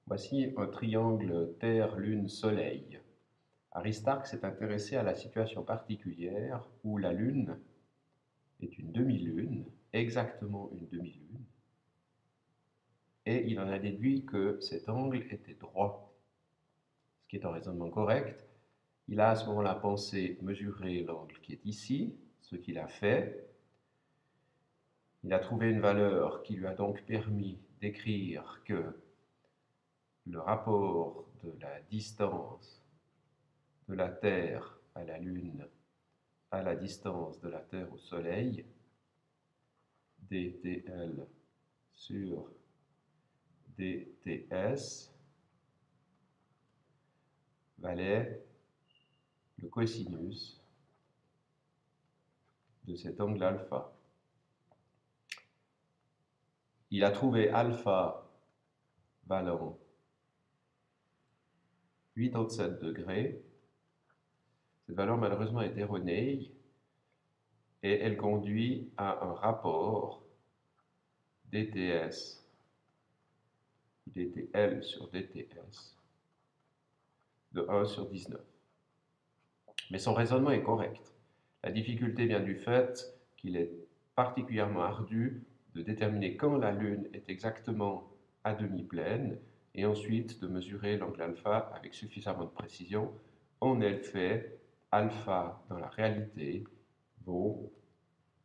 Voici un triangle Terre-Lune-Soleil. Aristarque s'est intéressé à la situation particulière où la Lune est une demi-lune, exactement une demi-lune, et il en a déduit que cet angle était droit, ce qui est un raisonnement correct. Il a à ce moment-là pensé mesurer l'angle qui est ici, ce qu'il a fait. Il a trouvé une valeur qui lui a donc permis d'écrire que le rapport de la distance de la Terre à la Lune à la distance de la Terre au Soleil, dTL sur dTs, valait le cosinus de cet angle alpha. Il a trouvé alpha valant 87 degrés. Cette valeur malheureusement est erronée et elle conduit à un rapport dTs, dTL sur dTs de 1 sur 19. Mais son raisonnement est correct. La difficulté vient du fait qu'il est particulièrement ardu de déterminer quand la Lune est exactement à demi-pleine et ensuite de mesurer l'angle alpha avec suffisamment de précision. En effet, alpha dans la réalité vaut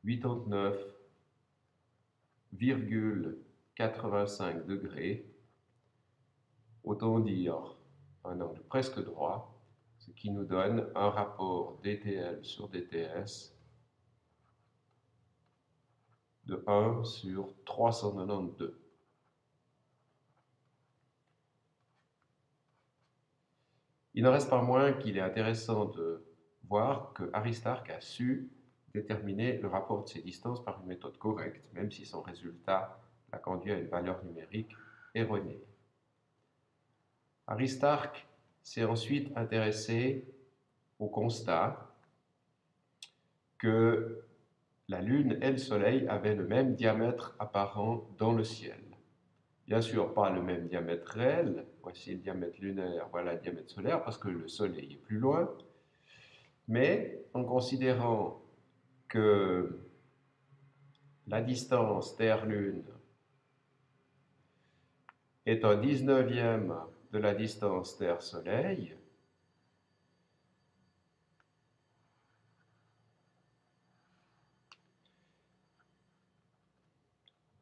89,85 degrés, autant dire un angle presque droit, ce qui nous donne un rapport dTL sur dTs de 1 sur 392. Il n'en reste pas moins qu'il est intéressant de voir que Aristarque a su déterminer le rapport de ces distances par une méthode correcte, même si son résultat l'a conduit à une valeur numérique erronée. Aristarque s'est ensuite intéressé au constat que la Lune et le Soleil avaient le même diamètre apparent dans le ciel. Bien sûr, pas le même diamètre réel. Voici le diamètre lunaire, voilà le diamètre solaire, parce que le Soleil est plus loin. Mais en considérant que la distance Terre-Lune est un 19e de la distance Terre-Soleil,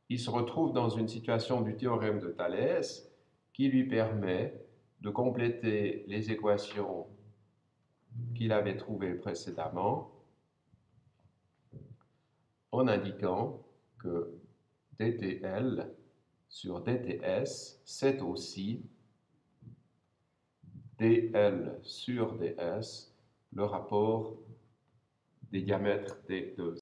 il se retrouve dans une situation du théorème de Thalès qui lui permet de compléter les équations qu'il avait trouvées précédemment en indiquant que dTL sur dTs, c'est aussi dL sur ds, le rapport des diamètres des deux